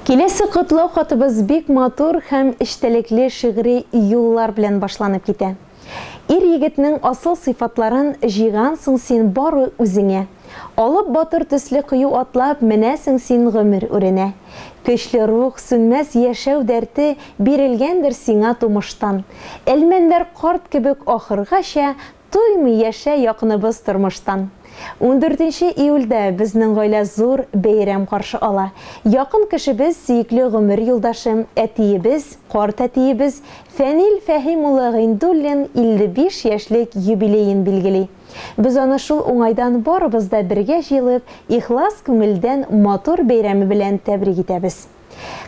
Келесі құтлау хатыбыз бик матур һәм эчтәлекле шигъри юллар белән башланып китә. Ир егетнең асыл сыйфатларын җыйгансың син бары үзеңә. Алып батыр төсле кыю атлап менәсең син гомер үренә. Көчле рух, сүнмәс яшәү дәрте бирелгәндер сиңа тумыштан. Әлмәндәр карт кебек ахыргача туймый яшә якыныбыз тормыштан. 14 июльдә безнең гаилә зур бәйрәм каршы ала. Якын кешебез, сөекле гомер юлдашым, әтиебез, карт әтиебез Фәнил Фәһим улы Гыйндуллин 55 яшьлек юбилейын билгели. Без аны шул уңайдан барыбыз да бергә җыелып, ихлас күңелдән матур бәйрәме белән тәбрик итәбез.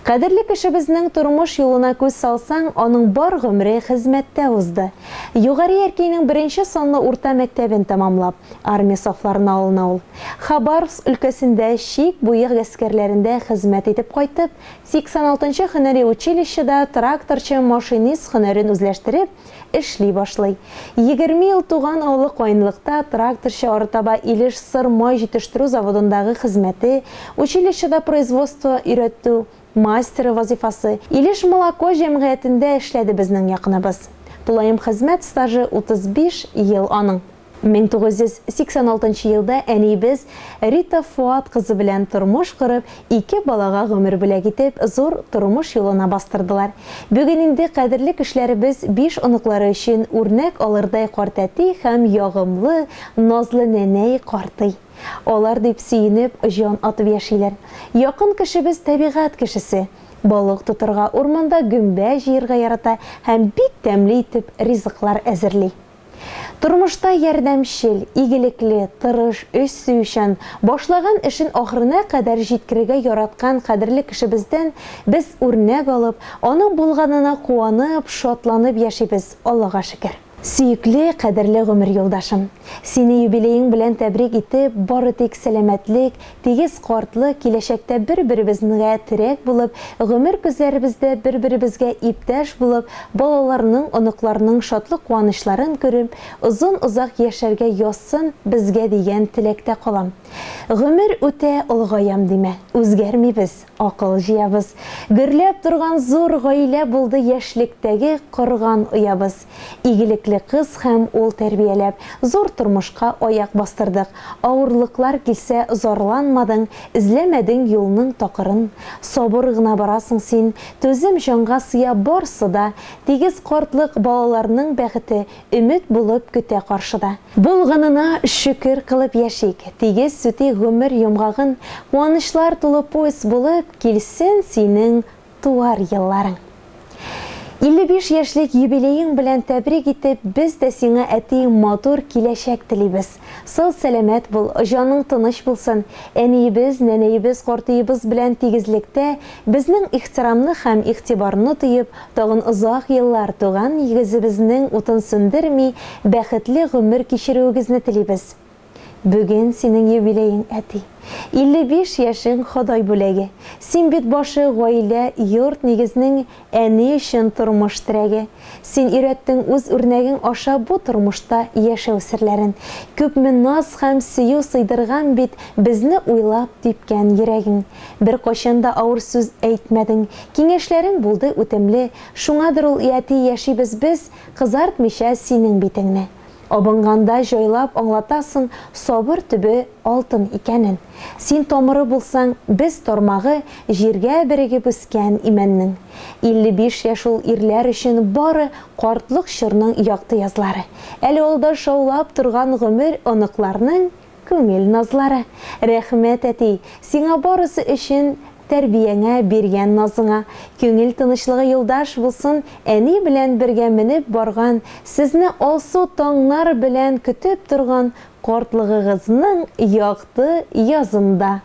Кадерле кешебезнең тормыш юлына күз салсаң, аның бар гомере хезмәттә узды. Югары Яркәйнең 1 санлы урта мәктәбен тәмамлап, армия сафларына алына ул. Хабаровск өлкәсендә Шик буе гаскәрләрендә хезмәт итеп кайтып, 86-нчы һөнәри училищеда тракторчы машинист һөнәрен үзләштереп, эшли башлый. 20 ел туган авылы кайынлыкта тракторчы арытаба Илеш сыр май җитештерү заводындагы хезмәте, училищеда производство өйрәтү мастеры вазифасы, Илеш молоко җәмгыятендә эшләде безнең якыныбыз. Тулаем хезмәт стажы 35 ел аның. 1986 елда әнибез Рита Фуат кызы белән тормыш корып, 2 балага гомер бүләк итеп, зур тормыш юлына бастырдылар. Бүген инде кадерле кешеләребез 5 оныклары өчен үрнәк алырдай карт әти һәм ягымлы, назлы нәнәй карты. Алар дип сөенеп, җан атып яшиләр. Якын кешебез табигать кешесе. Балык тутырга, урманда гөмбә җыярга ярата һәм бик тәмле итеп ризыклар әзерли. Тормышта ярдәмчел, игелекле, тырыш, эш сөючән, башлаган эшен ахырына кадәр җиткерергә яраткан кадерле кешебездән без үрнәк алып, аның булганына куанып, шатланып яшибез, Аллага шөкер. Сөекле, кадерле гомер юлдашым, сине юбилейың белән тәбрик итеп, бары тик сәламәтлек, тигез картлык, киләчәктә бер-беребезгә терәк булып, гомер күзләребездә бер-беребезгә иптәш булып, балаларның, оныкларның шатлык куанычларын күреп, озын-озак яшәргә язсын безгә дигән теләктә калам. Гомер үтә олгаям димә, үзгәрмибез, акыл җыябыз. Гөрләп торган зур гаилә булды яшьлектәге корган уябыз. Игелекле кыз һәм ул тәрбияләп, зур тормышка аяк бастырдык. Авырлыклар килсә зарланмадың, эзләмәдең юлның такырын. Сабыр гына барасың син, түзем җанга сыя барсы да, тигез картлык балаларның бәхете өмет булып көтә каршыда. Булганына шөкер кылып яшик, тигез сүти гомер йомгагын, куанычлар тулы пояс булып килсен синең туар елларың. 55 яшьлек юбилейың белән тәбрик итеп, без дә сиңа әти матур киләчәк телибез. Сау сәламәт бул, җаның тыныч булсын. Әниебез, нәнәебез, картыебыз белән тигезлектә безнең ихтирамны һәм игътибарны тоеп, тагын озак еллар туган егезебезнең утын сүндерми, бәхетле гомер кичерүегезне телибез. Бүген синең юбилейың, әти. 55 яшың Ходай бүләге. Син бит башы гаилә, йорт нигезнең әни өчен тормыш терәге. Син өйрәттең үз үрнәгең аша бу тормышта яшәү серләрен. Күпме наз һәм сөю сыйдырган бит безне уйлап типкән йөрәгең. Бер кайчан да авыр сүз әйтмәдең. Киңәшләрең булды үтемле. Шуңадыр ул әти яшибез без, кызартмыйча синең битеңне. Абынганда җайлап аңлатасың сабыр төбе алтын икәнен. Син тамыры булсаң, без тормагы җиргә берегеп үскән имәннең. 55 яшь ул ирләр өчен бары картлык чорның якты язлары. Әле алда шаулап торган гомер оныкларның күңел назлары. Рәхмәт әти, сиңа барысы өчен тәрбияңә биргән назыңа. Күңел тынычлыгы юлдаш булсын, әни белән бергә менеп барган, сезне алсу таңнар белән көтеп торган картлыгыгызның якты язында.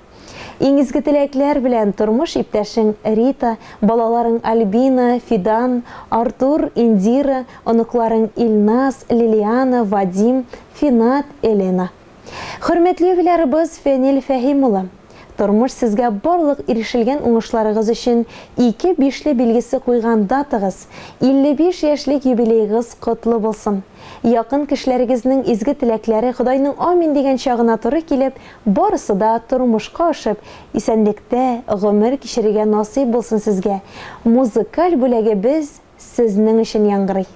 Иң изге теләкләр белән тормыш иптәшең Рита, балаларың Альбина, Фидан, Артур, Индира, оныкларың Илназ, Лилиана, Вадим, Финат, Елена. Хөрмәтле юбилярыбыз Фәнил Фәһим улы. Тормыш сезгә барлык ирешелгән уңышларыгыз өчен 2-5 билгесе куйган датагыз, 55 яшьлек юбилейгыз котлы булсын. Якын кешеләрегезнең изге теләкләре Худайның амин дигән чагына туры килеп, барысы да тормышка ашып, исәнлектә гомер кичерергә насыйп булсын сезгә. Музыкаль бүләгебез сезнең өчен яңгырый.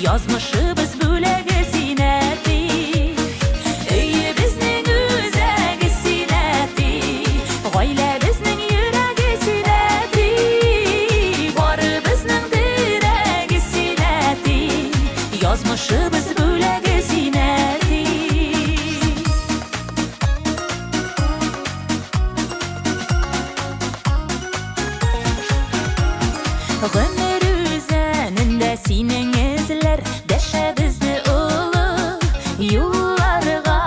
Yazmışыбыз бүләге зинәти, өйе безнең үзәге зинәти, гаилә безнең йөрәге зинәти, бары безнең терәге зинәти, язмышыбыз бүләге зинәти. Гомер үзәнендә синең дәшәбезне улы юлларга,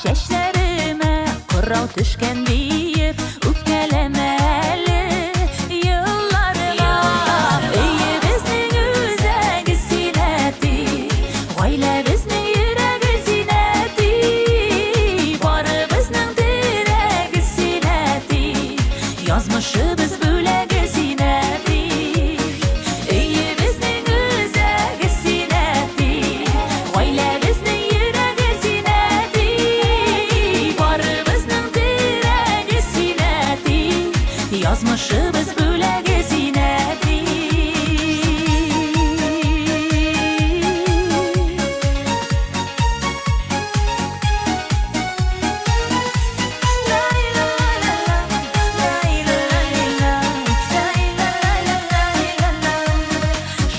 чәчләремә кырау төшкән диеп үпкәләмә әле юлларга. Өйе безнең үзәге зинәти, гаилә безнең йөрәге зинәти, бары безнең терәге зинәти, язмышыбыз бүләге зинәти. Yazmışыбыз бүләге зинәти.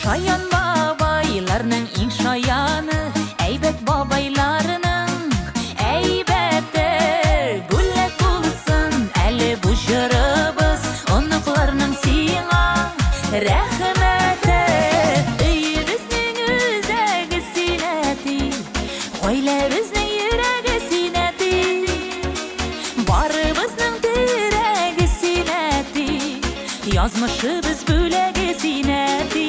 Шаян бабайларның иң шаяны, әйбәт бабайларының әйбәте, бүләк булсын әле бу җырыбыз, оныкларның сиңа рәхмәте. Өйе безнең үзәге зинәти, гаилә безнең йөрәге зинәти, барыбызның терәге зинәти, язмышыбыз бүләге зинәти.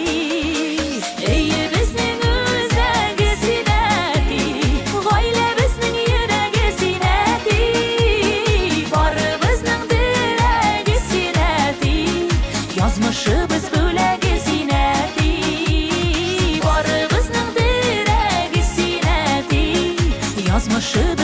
Өйе безнең үзәге зинәти, гаилә безнең йөрәге зинәти, барыбызның терәге зинәти, язмышыбыз бүләге зинәти, барыбызның терәге зинәти, язмышыбыз